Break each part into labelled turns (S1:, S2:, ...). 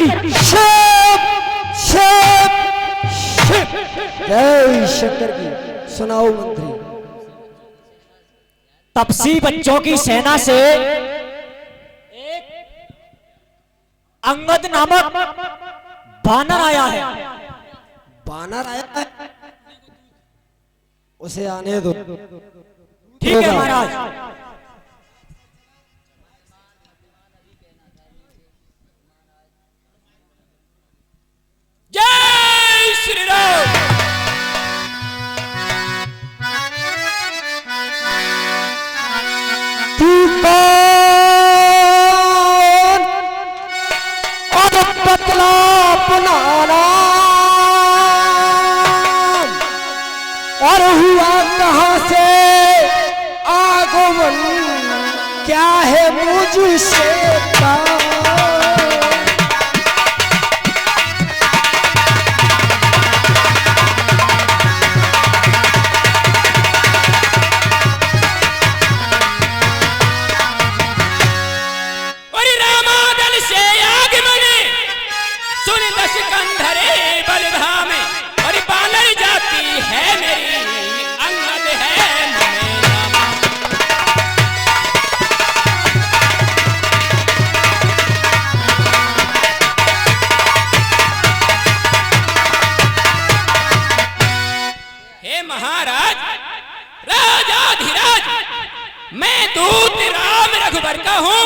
S1: की शिव शिव शिव। जय शंकर की। सुनाओ मंत्री।
S2: तपसी बच्चों की सेना से अंगद नामक बानर आया है।
S1: बानर आया है? उसे आने दो।
S2: ठीक है महाराज। जय श्री राम।
S1: तू कौन और बतला अपना नाम और हुआ कहां से आगमन, क्या है मुझसे काम।
S3: का हूँ,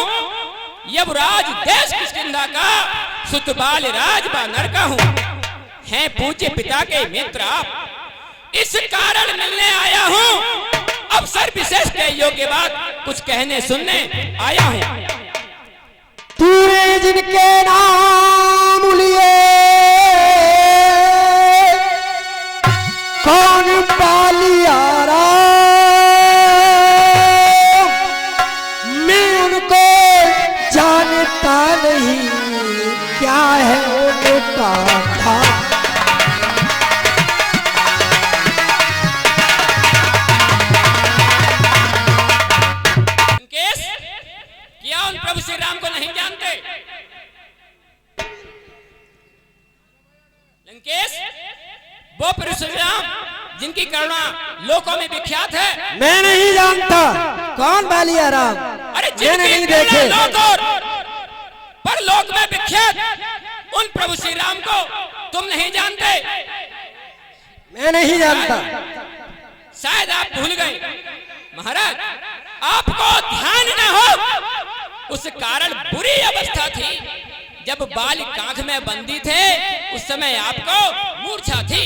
S3: यमराज देश किष्किंधा का सुतबाल राज बानर का हूँ। हैं पूज्य पिता के मित्र आप, इस कारण मिलने आया हूँ। अवसर विशेष के योग्य बात कुछ कहने सुनने आया हूँ।
S1: तूने जिनके नाम लिए कौन बालियारा, मैं उनको जानता नहीं, क्या है उनका था।
S3: क्या उन प्रभु श्री राम को नहीं जानते? लंकेश, वो प्रभु श्री राम जिनकी करुणा लोकों में विख्यात है।
S1: मैं नहीं जानता कौन बालिया राम।
S3: अरे
S1: मैंने नहीं देखे।
S3: पर लोक में विख्यात उन प्रभु श्री राम को तुम नहीं जानते।
S1: मैं नहीं जानता।
S3: शायद आप भूल गए महाराज, आपको ध्यान न हो। उस कारण बुरी अवस्था थी जब बाल कांख में बंदी थे, उस समय आपको मूर्छा थी,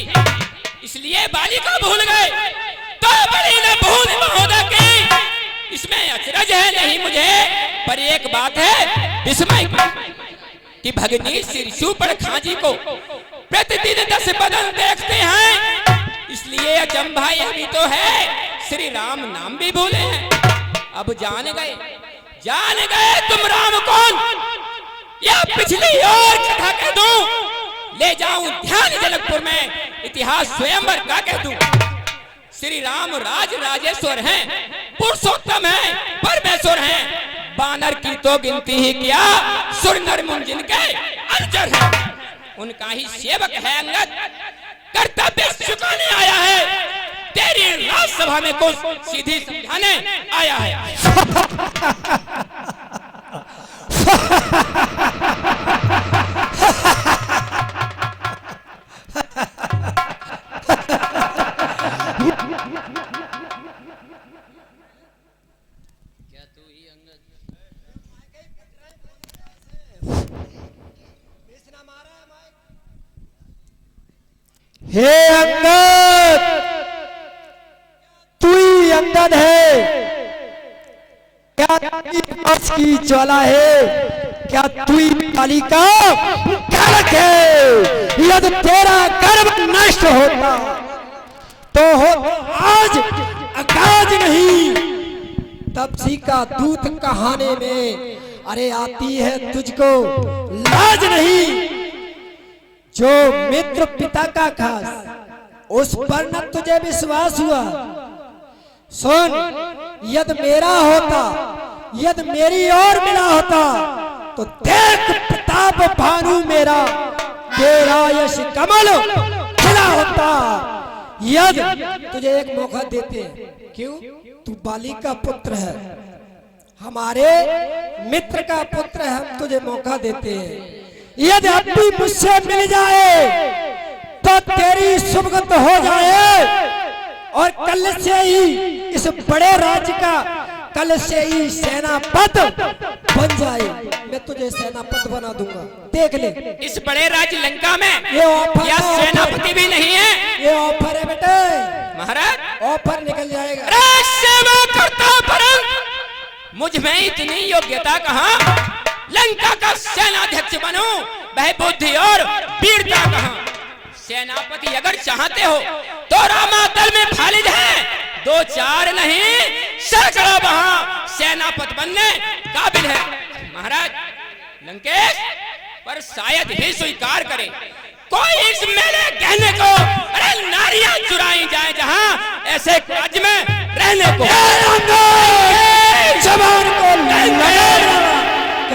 S3: इसलिए बाली को भूल गए। तो बड़ी न भूल महोदय की, इसमें अचरज है नहीं मुझे, पर एक बात है विस्मय कि भगनी श्री शूर्पण खाजी को प्रतिदिन 10 बदन देखते हैं, इसलिए अचंभा यह भी तो है श्री राम नाम भी भूले हैं। अब जान गए तुम राम कौन, या पिछली और कथा कह दूं, ले जाऊं ध्यान जनकपुर में इतिहास स्वयंवर का कह दूं। श्री राम राज राजेश्वर हैं, पुरुषोत्तम हैं, परमेश्वर हैं। बानर की तो गिनती ही क्या, सुर नर मुनि जिनके अनुचर हैं। उनका ही सेवक है अंगद, कर्तव्य चुकाने आया है। तेरी राजसभा में कुछ सीधी समझाने आया है। क्या तू ही अंगद?
S1: हे अंगद, तू ही अंगद है क्या? वर्ष की ज्वाला है क्या? तू ही काली का कारक है। यदि तेरा गर्भ नष्ट होता तो हो आज अकाज नहीं। तपसी का दूत कहाने में अरे आती है तुझको लाज नहीं। जो मित्र पिता का खास, उस पर न तुझे विश्वास हुआ। सुन, यदि मेरा होता, यदि मेरी ओर मिला होता तो देख पिता प्रताप भानु मेरा, तेरा यश कमल खिला होता। यदि तुझे एक मौका देते हैं, क्यों? तू बाली का पुत्र है, हमारे मित्र का पुत्र है, हम तुझे मौका देते हैं। यदि अब भी मुझसे मिल जाए तो तेरी सुभगत हो जाए, और कल से ही इस बड़े राज्य का, कल से ही सेनापति बन जाए। मैं तुझे सेनापति बना दूंगा, देख ले।
S3: इस बड़े राज्य लंका में
S1: ये ऑफर,
S3: यह सेनापति भी नहीं है।
S1: ये ऑफर है बेटे,
S3: महाराज
S1: ऑफर निकल जाएगा।
S3: अरे सेवा करता परंतु मुझ में इतनी योग्यता कहाँ? लंका का सेनाध्यक्ष बनूं, वह बुद्धि और वीरता कहाँ? सेनापति अगर चाहते हो तो रामातल में फालिज है, 2-4 नहीं सैकड़ों वहां सेनापति बनने काबिल है। महाराज लंकेश पर शायद ही स्वीकार करे कोई इस मेरे कहने को। अरे नारियां चुराई जाए जहां, ऐसे राज्य में रहने को।
S1: जवान को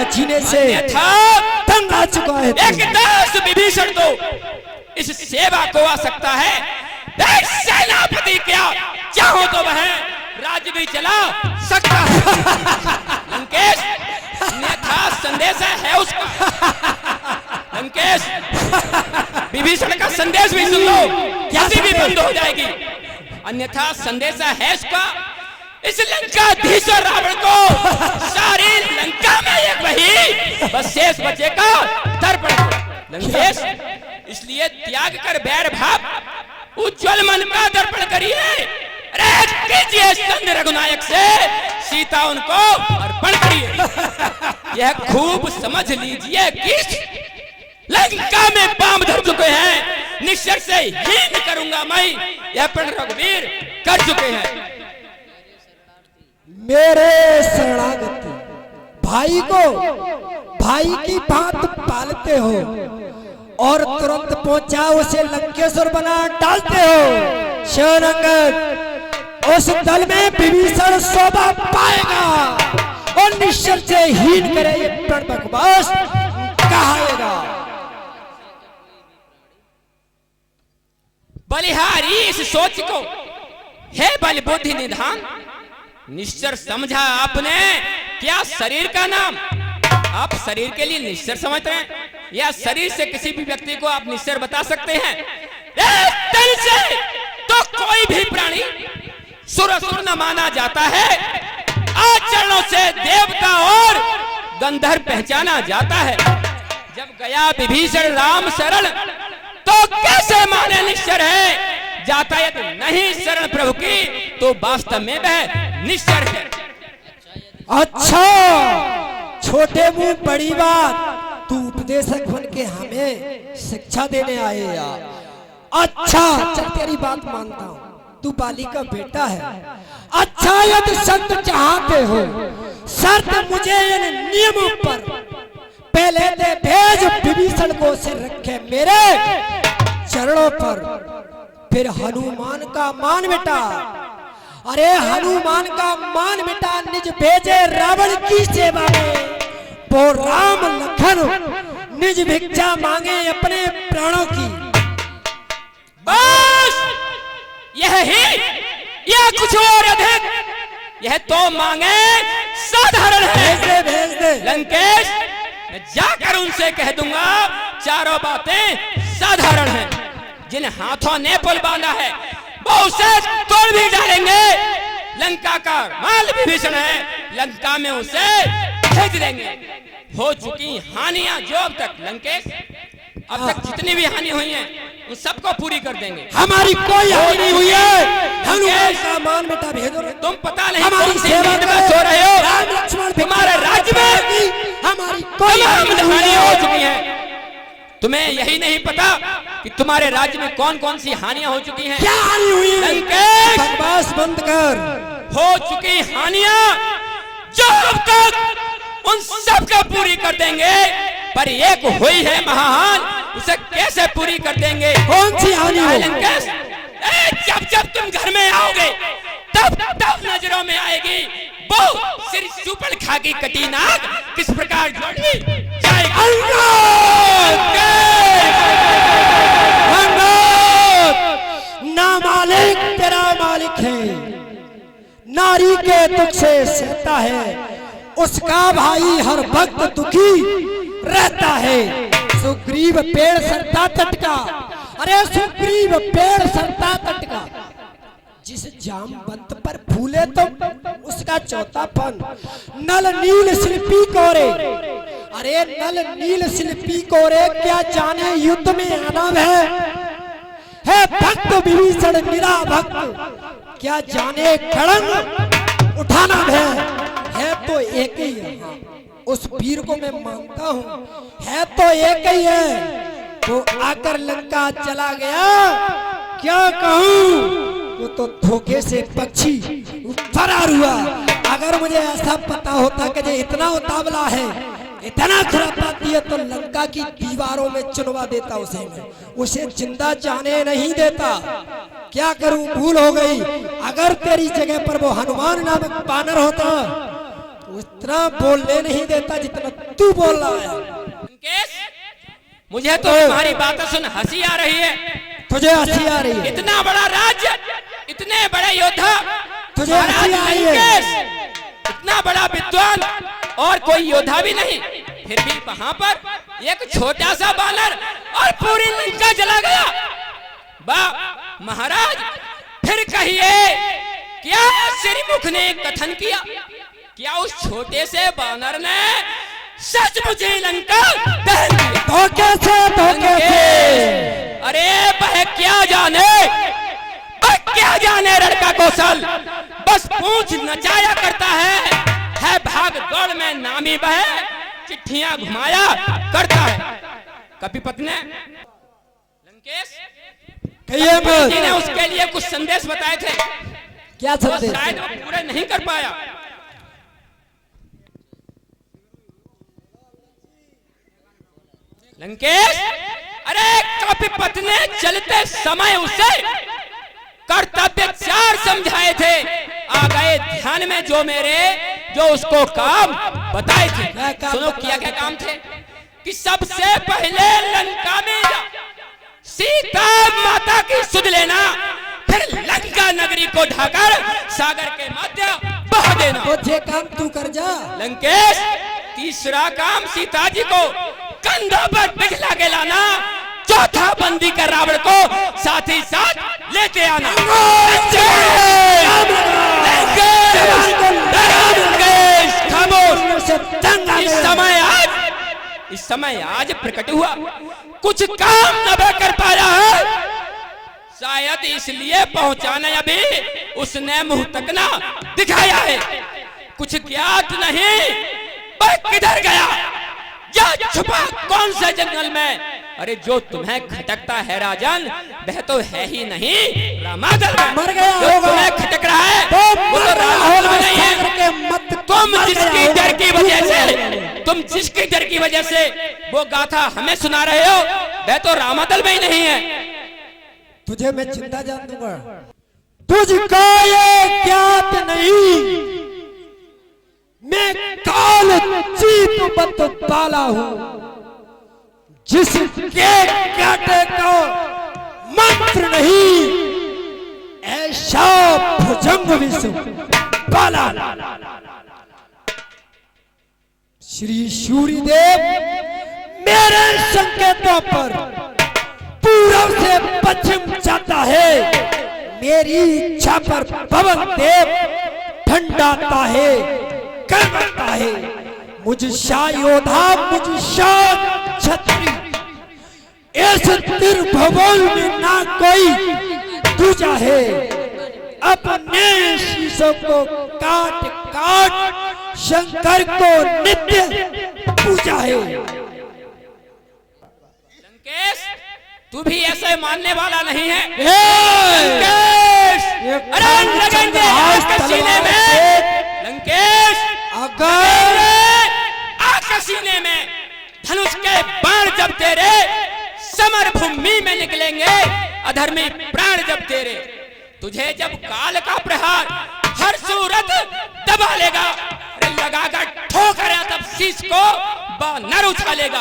S1: जीने से तंग आ चुका है।
S3: एक दास विभीषण तो इस सेवा को आ सकता है, एक सेनापति क्या चाहो तो वह राज्य भी चला सकता है। लंकेश अन्यथा संदेश है उसका। लंकेश विभीषण का संदेश भी सुन लो, कैसी भी बंद हो जाएगी। अन्यथा संदेश है उसका, इस लंकाधीश रावण को सारी लंका में एक वही बस शेष बचेगा दर्पण। लंकेश इसलिए त्याग कर बैर भाव, उज्जवल मन का दर्पण करिए। अरे कीजिए स्कंद रघुनायक से सीता उनको अर्पण करिए। यह खूब समझ लीजिए कि लंका में पांव धर चुके हैं, निश्चर से हीन करूंगा मैं, यह प्रण रघुवीर कर चुके हैं।
S1: मेरे शरणागत भाई को भाई की बात पालते हो और तुरंत पहुंचा उसे लंकेश्वर बना डालते हो। शरणागत उस दल में विभीषण शोभा पाएगा और निश्चर से हीन करे, ये प्रण बकवास कहाएगा।
S3: बलिहारी इस सोच को है बल बुद्धि निधान, निश्चर समझा आपने क्या शरीर का नाम? आप शरीर के लिए निश्चर समझते हैं, या शरीर से किसी भी व्यक्ति को आप निश्चर बता सकते हैं? तन से तो कोई भी प्राणी सुर न माना जाता है, आचरणों से देवता और गंधर्व पहचाना जाता है। जब गया विभीषण राम शरण तो कैसे माने निश्चर है? जाता यदि नहीं शरण प्रभु की तो वास्तव में वह निश्चर है।
S1: अच्छा, छोटे मुंह बड़ी बात, तू उपदेशक बन के हमें शिक्षा देने आए यार। अच्छा चल तेरी बात मानता हूँ, तू बाली का बेटा है। अच्छा यदि संत चाहते हो, शर्त मुझे इन नियमों पर पहले दे भेज, विभीषण को से रखे मेरे चरणों पर, फिर हनुमान का मान मिटा। अरे हनुमान का मान मिटा, निज भेजे रावण की सेवा में, वो राम लखन निज भिक्षा मांगे अपने प्राणों की।
S3: बस यही, यह कुछ और अधिक, यह तो मांगे साधारण है।
S1: भेज दे, भेज दे।
S3: लंकेश मैं जाकर उनसे कह दूंगा चारों बातें साधारण हैं। जिन हाथों ने पुल बांधा है वो उसे तोड़ भी डालेंगे। लंका का माल विभीषण है, लंका में उसे भेज देंगे। हो चुकी हानियां जो अब तक लंकेश, अब तक जितनी भी हानि हुई हैं उन सबको पूरी कर देंगे।
S1: हमारी कोई हानि नहीं हुई है। हनुमान का मान बेटा भेजो।
S3: तुम पता नहीं
S1: हमारी
S3: कौन सी
S1: सेवा
S3: नींद में सो रहे हो।
S1: राम लक्ष्मण
S3: तुम्हारे राज्य में
S1: हमारी कोई
S3: हानि हो चुकी है। तुम्हें यही नहीं पता कि तुम्हारे राज्य में कौन कौन सी हानियां हो चुकी हैं?
S1: क्या हानि हुई?
S3: लंकेश
S1: बकवास बंद कर।
S3: हो चुकी हानियां जो अब तक उन सब का पूरी कर देंगे, पर एक हुई है महान, उसे कैसे पूरी कर देंगे?
S1: कौन सी हानि हो?
S3: लंकेश जब जब तुम घर में आओगे तब तब नजरों में आएगी वो सिर सुपड़ खा की कटी नाक किस प्रकार जोड़ी जाएगी।
S1: नारी के दुख से सहता है, उसका भाई हर वक्त दुखी रहता है। सुग्रीव पेड़ सरता तट का, अरे सुग्रीव पेड़ सरता तट का, जिस जामवंत पर फूले तो उसका चौथापन। नल नील शिल्पी कोरे, अरे नल नील शिल्पी कोरे, क्या जाने युद्ध में आना है भक्त विभीषण निरा भक्त, क्या जाने खड़ंग उठाना है तो एक ही है। उस वीर को मैं मानता हूँ, है तो एक ही है, तो आकर लंका चला गया, क्या कहूँ, वो तो धोखे से पक्षी फरार हुआ। अगर मुझे ऐसा पता होता कि ये इतना उतावला है, इतना खुरापाती है, तो लंका की दीवारों में चुनवा देता उसे जिंदा जाने नहीं देता। क्या करूं, भूल हो गई। अगर तेरी जगह पर वो हनुमान नामक बानर होता तो इतना बोलने नहीं देता जितना तू बोल रहा है।
S3: लंकेश, मुझे तो तुम्हारी बातें सुन हंसी आ रही है।
S1: तुझे हंसी आ रही है?
S3: इतना बड़ा राज्य, इतने बड़े योद्धा,
S1: तुझे हंसी आ रही है?
S3: इतना बड़ा विद्वान और कोई योद्धा भी नहीं, फिर भी वहां पर एक छोटा सा बानर और पूरी लंका जला गया। वाह महाराज, फिर कहिए क्या श्रीमुख ने कथन किया? क्या उस छोटे से बानर ने सचमुच ही लंका दहन दिया?
S1: धोखे से।
S3: अरे वह क्या जाने, वह क्या जाने लड़का कौशल, बस पूंछ नचाया करता है भाग दौड़ में नामी वह चिट्ठियां घुमाया करता है। कभी पत्नी लंकेश जी ने उसके लिए कुछ संदेश बताए थे,
S1: क्या संदेश?
S3: शायद वो पूरे नहीं कर पाया। लंकेश, अरे कपिपत ने चलते समय उसे कर्तव्य 4 समझाए थे, आ गए ध्यान में जो उसको काम बताए थे। सुनो क्या क्या काम थे कि सबसे पहले लंका में सीता माता की सुध लेना, फिर लंका नगरी को ढाकर सागर के मध्य बहा देना।
S1: ये काम तू कर जा।
S3: लंकेश, तीसरा काम सीता जी को कंधों पर बिठला के लाना, चौथा बंदी कर रावण को साथ ही साथ लेते आना। इस समय आज प्रकट हुआ, कुछ काम न कर पाया है, शायद इसलिए पहुंचाने अभी उसने मुंह तक ना दिखाया है। कुछ ज्ञात नहीं वह किधर गया या छुपा कौन से जंगल में। अरे जो तुम्हें खटकता है राजन, वह तो है ही नहीं रामादल में।
S1: मर गया
S3: जो तुम्हें खटक रहा है वो तो रामादल में नहीं है। तुम जिसकी डर की वजह से वो गाथा हमें सुना रहे हो, वह तो रामादल में ही नहीं है।
S1: तुझे मैं चिंता जान दूंगा, तुझको ये ज्ञात नहीं, मैं काल चीत बत पाला हूं, जिसके काटे को मंत्र नहीं, ऐसा भुजंग विषु पाला। श्री सूर्यदेव मेरे संकेतों पर पूरब से पश्चिम जाता है, मेरी इच्छा पर पवन देव ठंडाता है, करता है। मुझ योद्धा, मुझ छत्री, इस त्रिभुवन में ना कोई दूजा है। अपने शीशों को काट काट शंकर को नित्य पूजा है।
S3: लंकेश, तू भी ऐसे मानने वाला नहीं है। सीने में लंकेश,
S1: अगर
S3: आग सीने में धनुष के बाण जब तेरे समर भूमि में निकलेंगे, अधर्मी प्राण जब तेरे, तुझे जब काल का प्रहार हर सूरत दबा लेगा, लगाकर ठोकर तब शीश को बानर उछालेगा।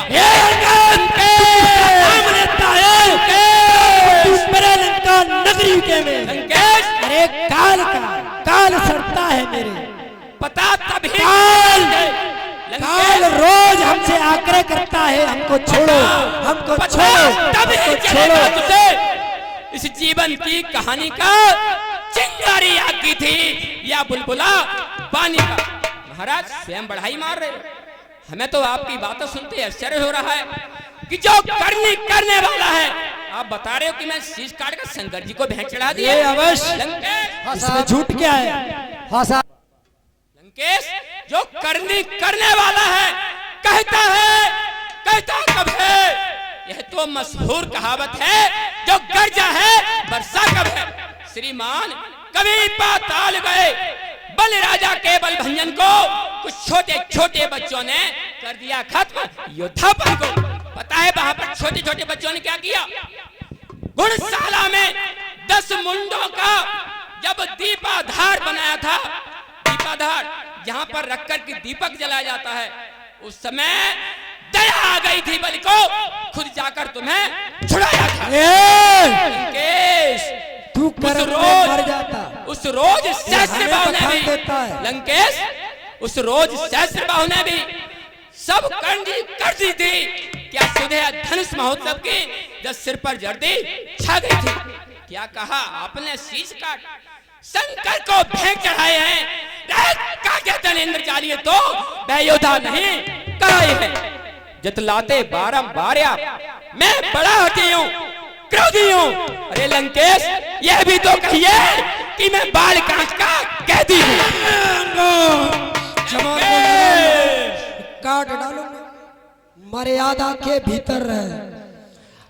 S3: नगरी के में
S1: अरे काल काल सड़ता है मेरे।
S3: पता तभी
S1: काल रोज हमसे आग्रह करता है, हमको छोड़ो, हमको छोड़ो,
S3: तभी
S1: हमको
S3: चलेगा
S1: छोड़ो।
S3: तुझे इस जीवन की कहानी का चिंगारी आग की थी या बुलबुला पानी का। महाराज स्वयं बढ़ाई मार रहे हो। हमें तो आपकी बातें सुनते आश्चर्य हो रहा है कि जो करने वाला है, आप बता रहे हो कि मैं शीश काट कर शंकर जी को भेंट चढ़ा दिया।
S1: ये अवश्य।
S3: लंकेश,
S1: इसमें झूठ क्या है? हाँ साहब।
S3: लंकेश जो करने वाला है कहता कब है? यह तो मशहूर कहावत है, जो गरजा है वर्षा कब है। श्रीमान कभी पाताल गए बल राजा के बल भंजन को कुछ छोटे छोटे बच्चों ने कर दिया खत्म योद्धापन को। पता है वहां पर छोटे छोटे बच्चों ने क्या किया? गुणशाला में 10 मुंडों का जब दीपाधार बनाया था, दीपाधार जहां पर रखकर के दीपक जलाया जाता है, उस समय दया आ गई थी बलि को, खुद जाकर तुम्हें छुड़ाया था। लंकेश
S1: तू कर्म में मर जाता।
S3: उस रोज सहस्त्रबाहु ने भी,
S1: देता है।
S3: लंकेश उस रोज सहस्त्रबाहु ने भी सब कर दी थी। क्या सुधे धनुष महोत्सव की जब सिर पर जर्दी छा गई थी, क्या कहा आपने? शीश काट शंकर को भेंट चढ़ाए हैं। इंद्रचार्य तो वह योद्धा नहीं कराए हैं। जतलाते बारंबार मैं बड़ा हठी हूँ, क्रोधी हूँ। अरे लंकेश यह भी तो कहिए कि मैं बाल कांच का कैदी हूँ।
S1: काट डालूंगा। मर्यादा के भीतर रहे,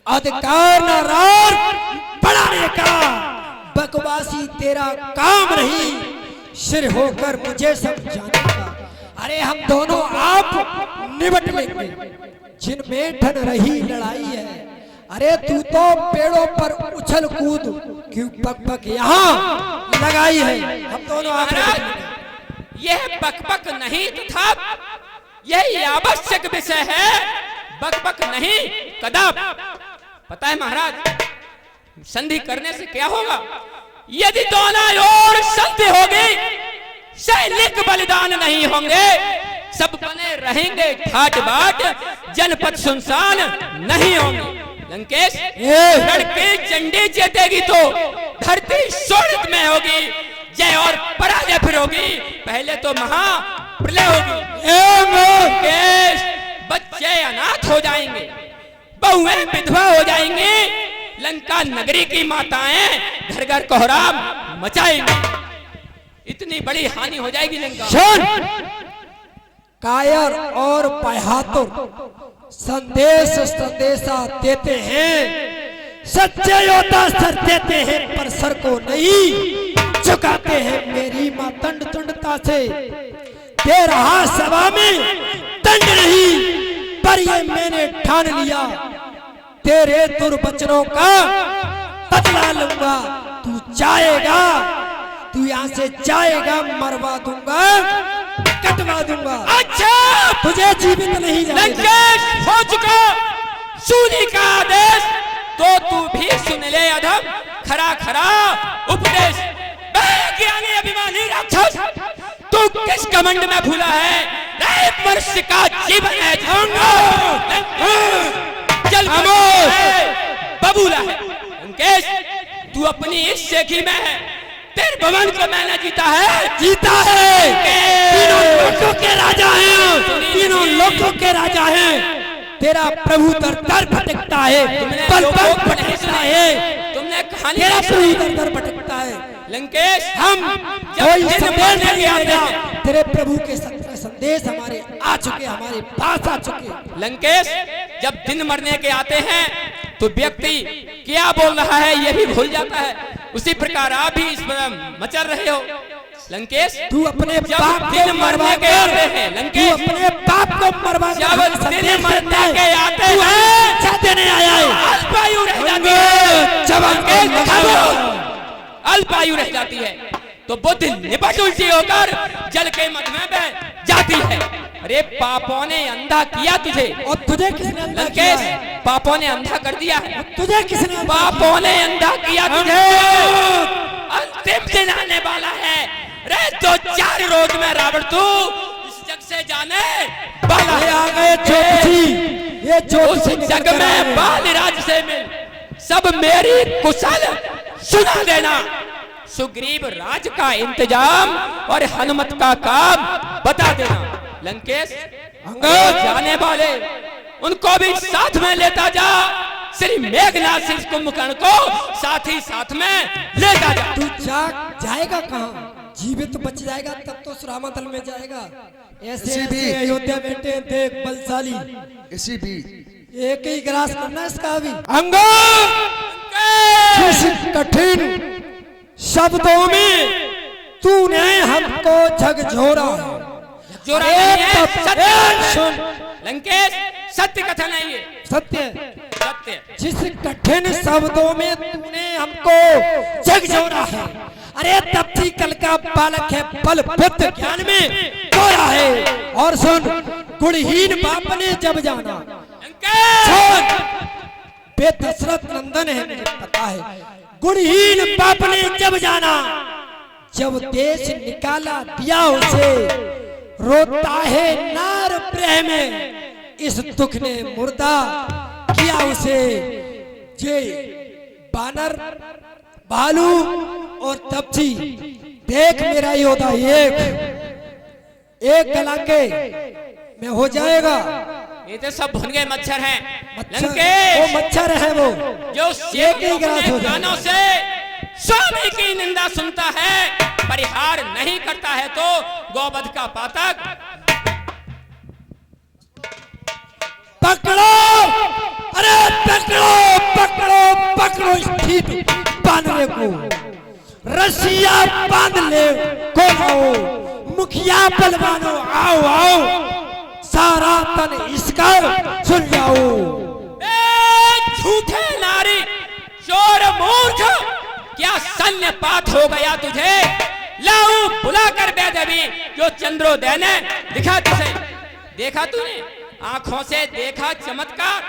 S1: अधिकार नारार बढ़ाने का बकवासी तेरा काम नहीं, सिर होकर मुझे समझाने का। अरे हम दोनों आप निबट लेंगे, जिनमें ठन रही लड़ाई है। अरे तू तो पेड़ों पर उछल कूद क्यों पक यहाँ लगाई है। हम दोनों आप
S3: यह बकबक नहीं था, यही आवश्यक विषय है, बकबक नहीं कदाप। पता है महाराज संधि करने से क्या होगा? यदि दोनों ओर संधि होगी, सैनिक बलिदान नहीं होंगे, सब बने रहेंगे ठाट बाट, जनपद सुनसान नहीं होंगे। लंकेश लड़की चंडी जीतेगी तो धरती शोणित में होगी, जय और पराजय फिर होगी, पहले तो महा प्रलय होगी। लंकेश बच्चे अनाथ हो जाएंगे, बहुएं विधवा हो जाएंगी, लंका नगरी की माताएं घर घर कोहराम मचाएंगी, इतनी बड़ी हानि हो जाएगी लंका।
S1: सुन, कायर और पहातुर संदेशा देते हैं, सच्चे योद्धा सर देते हैं पर सर को नहीं झुकाते हैं। मेरी मां दंड तुंडता से दे रहा सभा में दंड नहीं, पर ये मैंने ठान लिया, तेरे दुर्वचनों का बदला लूंगा। तू जाएगा, तू यहाँ से जाएगा, मरवा दूंगा, कटवा दूंगा।
S3: अच्छा
S1: तुझे जीवित नहीं जाएगा।
S3: लंकेश हो चुका सूर्य का आदेश, तो तू भी सुन ले अधम खरा खरा उपदेश। ज्ञानी अभिमानी राक्षस, तू किस घमंड में भूला है? मनुष्य का जीवन है जल बबूला है। लंकेश तू अपनी इस शेखी में है, तेरे भवन को मैंने जीता है,
S1: जीता है। तीनों लोकों के राजा हैं, तीनों लोकों के राजा हैं। तेरा प्रभु दर दर भटकता है, पल पल भटकता है।
S3: तुमने कहानी
S1: तेरा प्रभु दर दर भटकता है।
S3: लंकेश
S1: हम
S3: कोई
S1: संदेश नहीं आया, तेरे प्रभु के संदेश हमारे आ चुके, हमारे पास आ चुके।
S3: लंकेश जब दिन मरने के आते हैं तो व्यक्ति क्या बोल रहा है ये भी भूल जाता है, उसी प्रकार आप भी इस पर मचल रहे हो। लंकेश
S1: तू अपने बाप
S3: दिन मरने के आते हैं, लंकेश
S1: तू अपने बाप को मरवा
S3: जब दिन मरने के आते हैं
S1: चाहते नहीं आया है,
S3: अल्पायु रह जाती है,
S1: जवान
S3: अल्पायु रह जाती है तो बुद्धि निपट उल्टी होकर जल के मध्य में बह जाती है। अरे पापों ने अंधा किया तुझे,
S1: और तुझे किसने अंधा किया
S3: लंकेश
S1: है?
S3: पापों ने अंधा कर दिया है,
S1: तुझे किसने अंधा
S3: पापों ने अंधा किया तुझे। अंतिम दिन आने वाला है, रे 2-4 रोज में रावण तू इस जग से जाने बाला
S1: ये आ गए ज्योतिषी, ये
S3: उस
S1: ज्योतिषी निकल
S3: जग
S1: कर आए
S3: में
S1: हैं।
S3: बालराज से मिल सब मेरी कुशल सुना देना। सुग्रीव राज का इंतजाम और हनुमत का काम बता देना। लंकेश अंगद जाने वाले उनको भी साथ में लेता जा। श्री मेघनाथ सिंह कुंभकर्ण को साथ ही साथ में लेता जा।
S1: तू जाएगा कहाँ? जीवित बच जाएगा तब तो सुरामातल में जाएगा। ऐसे
S4: इसी भी-
S1: ऐसे अयोध्या बेटे देख बलशाली,
S4: इसी भी
S1: एक ही ग्रास करना इसका अभी। अंगद जिस कठिन शब्दों में तूने हमको झकझोरा,
S3: जोरा
S1: अरे
S3: नहीं है,
S1: तब-
S3: सत्य
S1: ए, सुन।
S3: लंकेश सत्य कथन है ये,
S1: सत्य
S3: सत्य।
S1: जिस कठिन शब्दों में तूने हमको झकझोरा है, अरे तब भी कल का बालक है, बल बुद्ध ज्ञान में गोरा है। और सुन, गुणहीन बाप ने जब जाना,
S3: लंकेश
S1: सुन, बे दशरथ नंदन है, मुझे पता है, गुणहीन बाप ने जब जाना, जब देश निकाला दिया उसे, रोता है नार प्रेम में, इस दुख ने मुर्दा किया उसे। जे बानर भालू और तपसी देख मेरा योद्धा एक गला के में हो जाएगा।
S3: ये तो सब भुनगे मच्छर हैं।
S1: मच्छर, वो
S3: लंकेश
S1: मच्छर है वो
S3: जो
S1: एक ही ग्रास हो
S3: अपने कानों से स्वामी की निंदा सुनता है, परिहार नहीं करता है तो गौवध का पातक
S1: पकड़ो, अरे पकड़ो पकड़ो पकड़ो स्थित बांधने को, रस्सिया बांध ले को आओ, मुखिया बलवानो आओ आओ, सारा तन इसका सुन जाओ।
S3: झूठे नारी चोर मूर्ख, क्या सन्यपात हो गया तुझे? लाऊं बुला कर बेदबी जो चंद्रोदय ने दिखा तुझे। देखा तूने आंखों से देखा चमत्कार,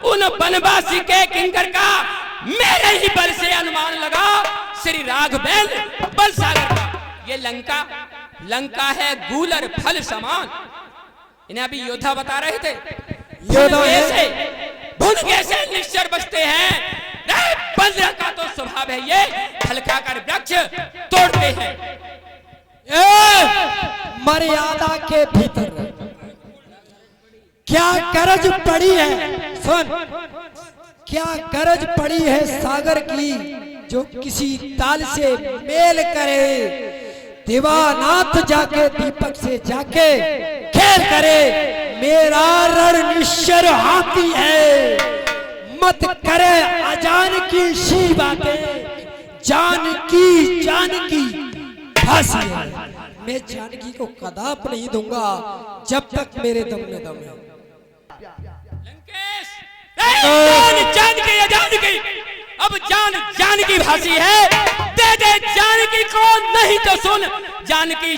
S3: उन बनवासी के किंकर का मेरे ही बल से अनुमान लगा। श्री राघवेल बलसागर का ये लंका है गूलर फल समान। इन्हें अभी योद्धा बता रहे थे,
S1: योद्धा है।
S3: भुनगे से निश्चर बचते हैं। बंदर का तो स्वभाव है ये, फल खाकर वृक्ष तोड़ते हैं।
S1: मर्यादा के भीतर क्या गरज पड़ी है, सुन, क्या गरज पड़ी है सागर की जो किसी ताल से मेल करे, दीवानाथ जाके दीपक से जाके खेल करे। मेरा रण निश्चर हाथी है, मत करे अजान की सी बातें, जानकी फांसी है। मैं जानकी को कदाप नहीं दूंगा जब तक मेरे दम में दम है।
S3: लंकेश जानकी अब जानकी भाषी है, दे दे जानकी को, नहीं तो सुन जानकी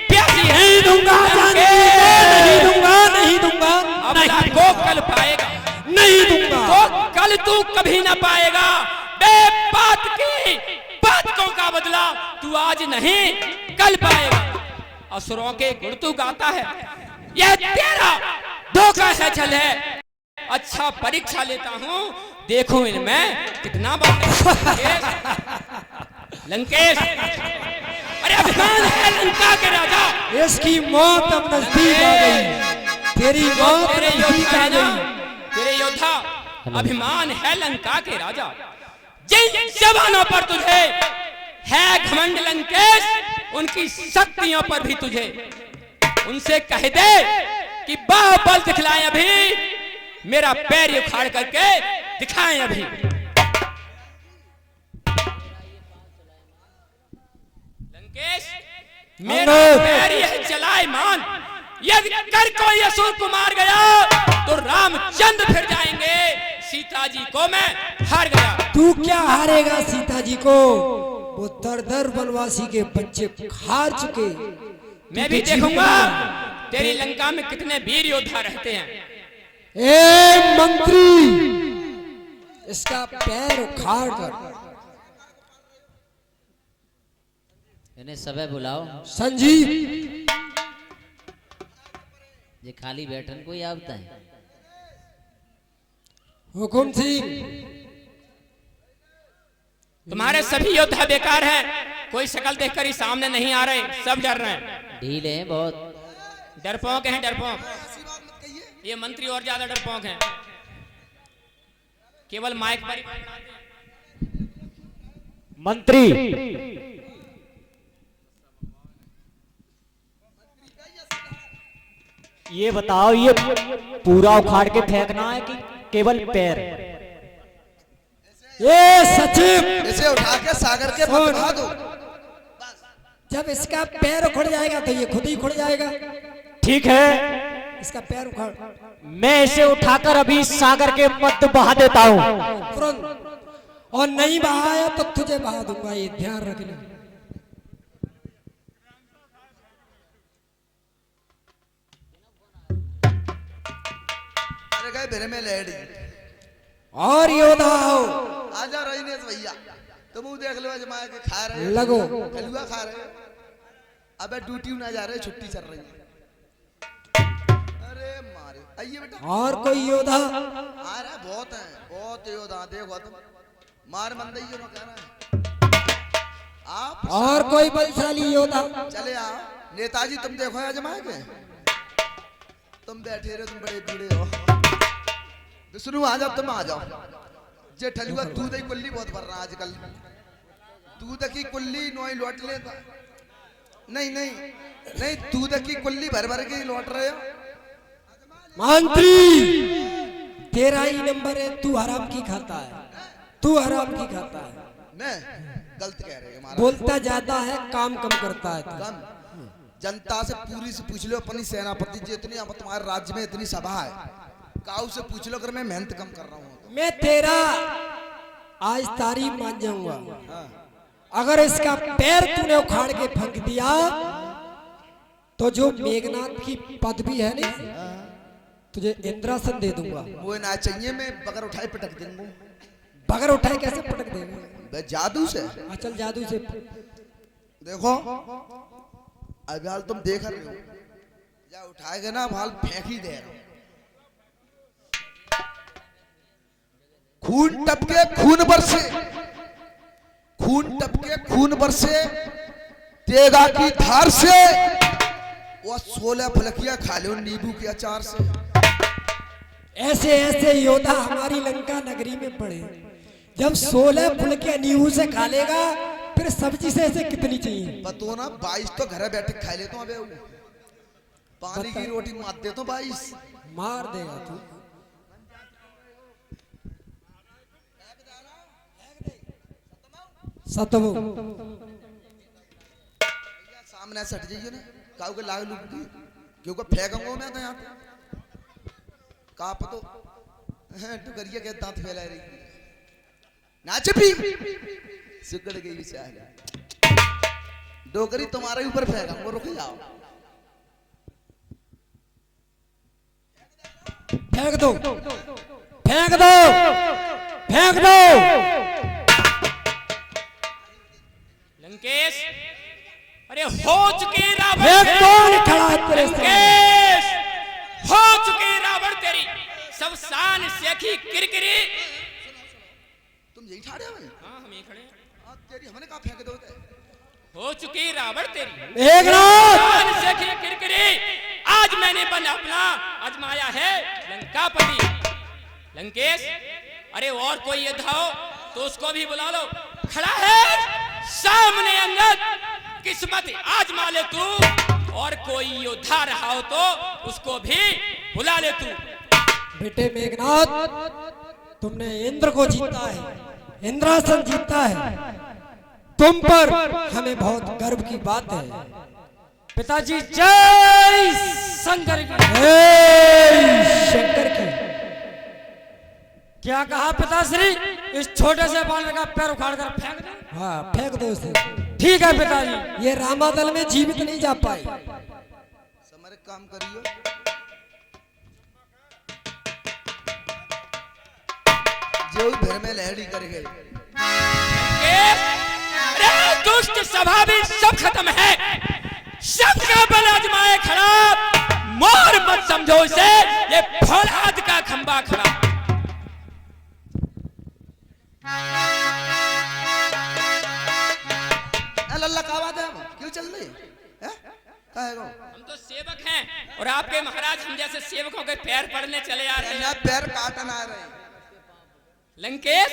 S3: प्यासी है।
S1: नहीं दूंगा जानकी को, नहीं दूंगा, नहीं दूंगा,
S3: अबला को कल पाएगा,
S1: नहीं दूंगा,
S3: तो कल तू कभी ना पाएगा। बेबात की बातों का बदला तू आज नहीं कल पाएगा। असुरों के गुण तू गाता है, यह तेरा धोखा है, छल है। अच्छा परीक्षा लेता हूँ, देखो इनमें कितना लंकेश, अरे अभिमान है लंका के राजा।
S1: इसकी मौत अब नजदीक आ गई, तेरी मौत
S3: तेरे
S1: नजदीक
S3: योद्धा
S1: आ
S3: है ना,
S1: गई।
S3: तेरे योद्धा अभिमान है लंका के राजा। जिन जवानों पर तुझे है घमंड लंकेश, उनकी शक्तियों पर भी तुझे, उनसे कह दे कि बाहुबल दिखलाएं अभी, मेरा पैर उखाड़ करके दिखाएं अभी। लंकेश मेरा पैर यह चलाए मान, यदि कर कोई असुर को मार गया तो रामचंद्र फिर जाएंगे, सीता जी को मैं हार गया।
S1: तू क्या हारेगा सीता जी को, वो दर बनवासी के बच्चे हार चुके।
S3: मैं भी देखूंगा तेरी लंका में कितने वीर योद्धा रहते हैं।
S1: ए मंत्री, इसका पैर उखाड़ कर
S4: इन्हें सबे बुलाओ।
S1: संजीव
S4: ये खाली बैठन कोई आवता है।
S1: हुकुम सिंह
S3: तुम्हारे सभी योद्धा बेकार हैं, कोई शक्ल देखकर ही सामने नहीं आ रहे, सब डर रहे हैं।
S4: ढीले हैं बहुत।
S3: डरपोक हैं डरपोक। ये मंत्री और ज्यादा डरपोक हैं, केवल माइक पर
S2: मंत्री ये बताओ, ये पूरा उखाड़ के फेंकना है कि केवल पैर?
S1: ये सचिव
S5: इसे उठा के सागर के मत बहा दो।
S1: जब इसका पैर उखड़ जाएगा तो ये खुद ही उखड़ जाएगा।
S2: ठीक है,
S1: इसका पैर उखड़
S2: मैं इसे उठाकर अभी सागर के मध्य बहा देता हूँ।
S1: तुरंत, और नहीं बहाया तो तुझे बहा दूंगा, ये ध्यान रखना।
S5: अरे गए बेरे में लेडी
S1: और योद्धा हो,
S5: आजा रईनेश भैया, तुम वो देख लो जमा के खा रहे हो,
S1: लगो
S5: कलुआ खा रहे हो। अबे ड्यूटी ना जा रहे, छुट्टी चल रही है। अरे मारे आइए बेटा।
S1: और कोई योद्धा?
S5: आ रहा बहुत है, बहुत योद्धा। देखो तुम मार मंदई ना कहना है आप।
S1: और कोई बलशाली योद्धा?
S5: चले आओ नेताजी, तुम देखो आजमा के। तुम बैठे रहे, तुम बड़े बूढ़े हो। विष्णु आ जाओ, तुम आ जाओ। जे ठलुआ दूध की कुल्ली बहुत भर रहा आजकल। दूध की कुल्ली नोई लौट लेता। नहीं नहीं नहीं, दूध की कुल्ली भर भर के लौट रहे हो।
S1: मंत्री तेरा ही नंबर है, तू हराम की खाता है, तू हराम की खाता है।
S5: मैं गलत कह रहे हो।
S1: बोलता ज्यादा है, काम कम करता है तू।
S5: कम जनता से पूरी से पूछ लो, अपनी सेनापति जी इतनी, अब तुम्हारे राज्य में इतनी सभा है, काऊ से पूछ लो अगर मैं मेहनत कम कर रहा हूँ।
S1: मैं तेरा आज तारीफ मान जाऊंगा। अगर इसका पैर तूने उखाड़ के फेंक दिया तो जो मेघनाथ की पदवी है ना, तुझे इंद्रासन दे दूंगा।
S5: वो ना चाहिए, मैं बगर उठाए पटक दूंगा।
S1: बगर उठाए कैसे पटक देगा?
S5: जादू से।
S1: अचल जादू से।
S5: देखो अब हाल तुम देख रहे हो, या उठाएगा ना हाल फेंक ही दे रहा हूं। खून टपके खून बरसे, खून टपके खून बरसे, तेगा की धार से वो 16 फलकियां खा लो नींबू के अचार से।
S1: ऐसे ऐसे योद्धा हमारी लंका नगरी में पड़े। जब 16 फुलकियां नींबू से खा लेगा, फिर सब्जी से ऐसे कितनी चाहिए?
S5: बतो ना 22 तो घर बैठे खा लेता हूं। अबे पानी की रोटी मार देता हूं 22
S1: मार देगा तू। सतवो
S5: सामने सट जाइए ना, काऊ के लाग लूट दी, क्योंकि फेंकूंगा मैं तो यहाँ पे काप तो टुकरिया के दांत फैला रही नाच भी सिकड़ गई बेचारी। डोकरी तुम्हारे ऊपर फेंकूंगा, रुक जाओ।
S1: फेंक दो, फेंक दो, फेंक दो।
S3: लंकेश, अरे हो चुके रावण
S1: फेंक कौन खड़ा है तेरे सामने?
S3: लंकेश, हो चुके रावण तेरी सब शान सेखी किरकिरी।
S5: तुम यही ठाड़े हो?
S3: हाँ हम यही खड़े हैं।
S5: तेरी हमने कहा फेंक दो।
S3: हो चुकी रावण तेरी
S1: मेघनाथ,
S3: शान सेखी किरकिरी। आज मैंने बन अपना आजमाया है लंकापति। लंकेश, अरे और कोई योद्धा हो तो उसको भी बुला लो। खड़ा है सामने अंगद, किस्मत आजमा ले तू। और कोई योद्धा रहा हो तो उसको भी बुला ले तू।
S1: बेटे मेघनाथ, तुमने इंद्र को जीता है, इंद्रासन जीता है। तुम पर हमें बहुत गर्व की बात है।
S2: पिताजी जय शंकर की।
S1: शंकर की।
S2: क्या कहा पिताश्री? इस छोटे से बालक का पैर उखाड़ कर फेंक दे।
S1: हाँ फेंक दो उसे।
S2: ठीक है पिताजी।
S1: ये रामादल में जीवित नहीं जा पाई।
S5: समर काम करियो। जो घर में लहरी कर गए।
S3: अरे दुष्ट सभा भी सब खत्म है, सबका बल आजमाए खड़ा, मोर मत समझो इसे, ये फौलाद का खंबा खड़ा।
S5: लल्ला का बात है, क्यों चल रही है?
S3: हम तो सेवक हैं और आपके महाराज हम जैसे सेवकों के पैर पड़ने चले आ रहे हैं।
S5: पैर काटन आ रहे हैं।
S3: लंकेश,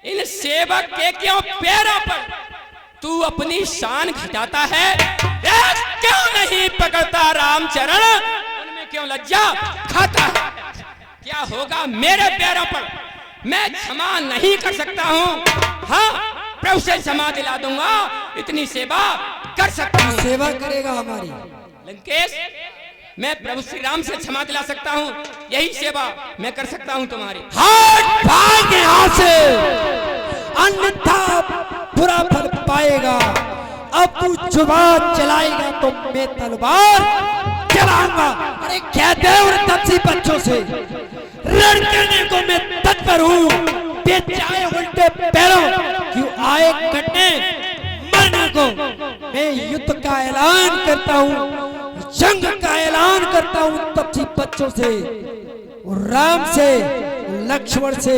S3: इन सेवक के क्यों पैरों पर तू अपनी शान घटाता है? क्यों नहीं पकड़ता रामचरण? उनमें क्यों लज्जा खाता है? क्या होगा मेरे पैरों पर? मैं क्षमा नहीं कर सकता हूँ। हाँ, प्रभु से क्षमा दिला दूंगा, इतनी सेवा कर सकता हूँ।
S1: सेवा करेगा हमारी।
S3: लंकेश, मैं प्रभु श्री राम से क्षमा दिला सकता हूँ, यही सेवा मैं कर सकता हूँ तुम्हारी।
S1: हट भाग यहाँ से, अन्यथा बुरा फल पाएगा। अब तू जुबान चलाएगा तो मैं तलवार चलाऊंगा। अरे कहते हैं उन तपसी बच्चों से रण करने को मैं तत्पर हूँ, चाहे उल्टे पैरों क्यों आए कटने मरने को। मैं युद्ध का ऐलान करता हूँ, जंग का ऐलान करता हूँ तपसी बच्चों से, राम से, लक्ष्मण से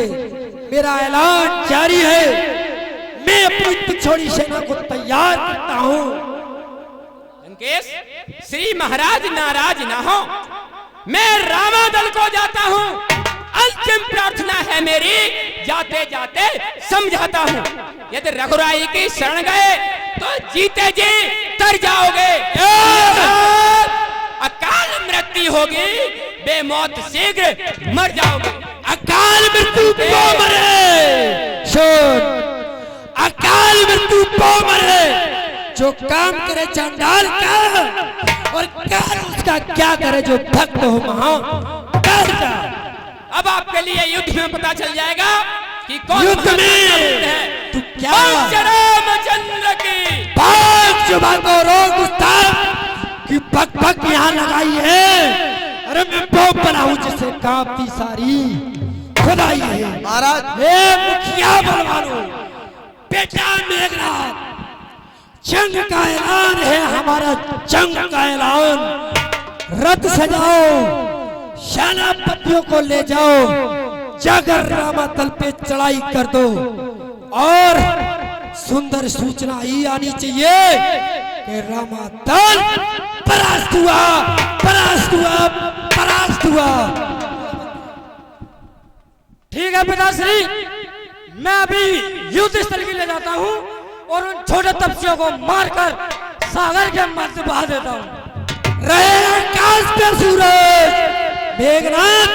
S1: मेरा ऐलान जारी है। मैं अपनी पिछोड़ी सेना को तैयार करता हूँ।
S3: लंकेश, श्री महाराज नाराज ना हो, मैं रामादल को जाता हूँ। अंतिम प्रार्थना है मेरी, जाते जाते समझाता हूँ, यदि रघुराई की शरण गए तो जीते जी तर जाओगे, अकाल मृत्यु होगी, बेमौत शीघ्र मर जाओगे।
S1: अकाल मृत्यु को मरे, सुन, अकाल मृत्यु को मरे जो काम करे चंडाल का, और काल उसका क्या करे जो भक्त हो महाकाल का।
S3: अब आपके लिए युद्ध में पता चल जाएगा कि कौन
S1: युद्ध में
S3: है।
S1: तू क्या
S3: रामचंद्र की
S1: भाग जुबा को रोक उस्ताद की भक भक यहाँ लगाई है। अरे मैं बहुत बना हूँ जिससे कांपती सारी खुदाई है।
S5: महाराज,
S1: हे मुखिया बलवानों, बेटा मेघनाथ, जंग का ऐलान है हमारा, जंग का ऐलान। रथ सजाओ, सेनापतियों को ले जाओ, जाकर रामातल पे चढ़ाई कर दो, और सुंदर सूचना ही आनी चाहिए कि रामातल परास्त हुआ, परास्त हुआ, परास्त हुआ। ठीक है पिताश्री, मैं अभी युद्ध स्थल के ले जाता हूँ और उन छोटे तपस्वियों को मारकर सागर के मध्य बहा देता हूँ। रहे आकाश पे सूरज मेघनाथ,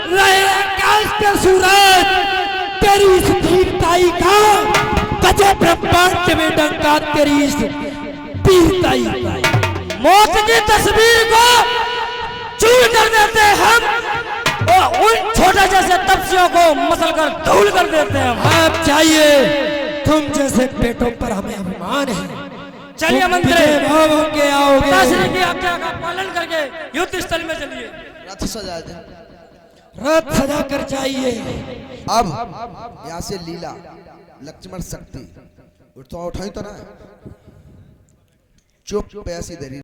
S1: रहे आकाश पे सूरज, तेरी इस वीरताई का बचे ब्रह्मांड में डंका, तेरी इस वीरताई का। मौत की तस्वीर को चूर कर देते हम, और उन छोटे जैसे तपस्वियों को मसल कर धूल कर देते हैं। आप चाहिए, तुम जैसे बेटों पर हमें अभिमान है। चलिए मंत्री, के आओगे, की आज्ञा का पालन करके युद्ध स्थल में चलिए।
S5: रथ सजा दे,
S1: रथ सजा कर जाइए।
S5: अब यहाँ से लीला लक्ष्मण शक्ति उठाई तो ना, चुप पैसी धरी।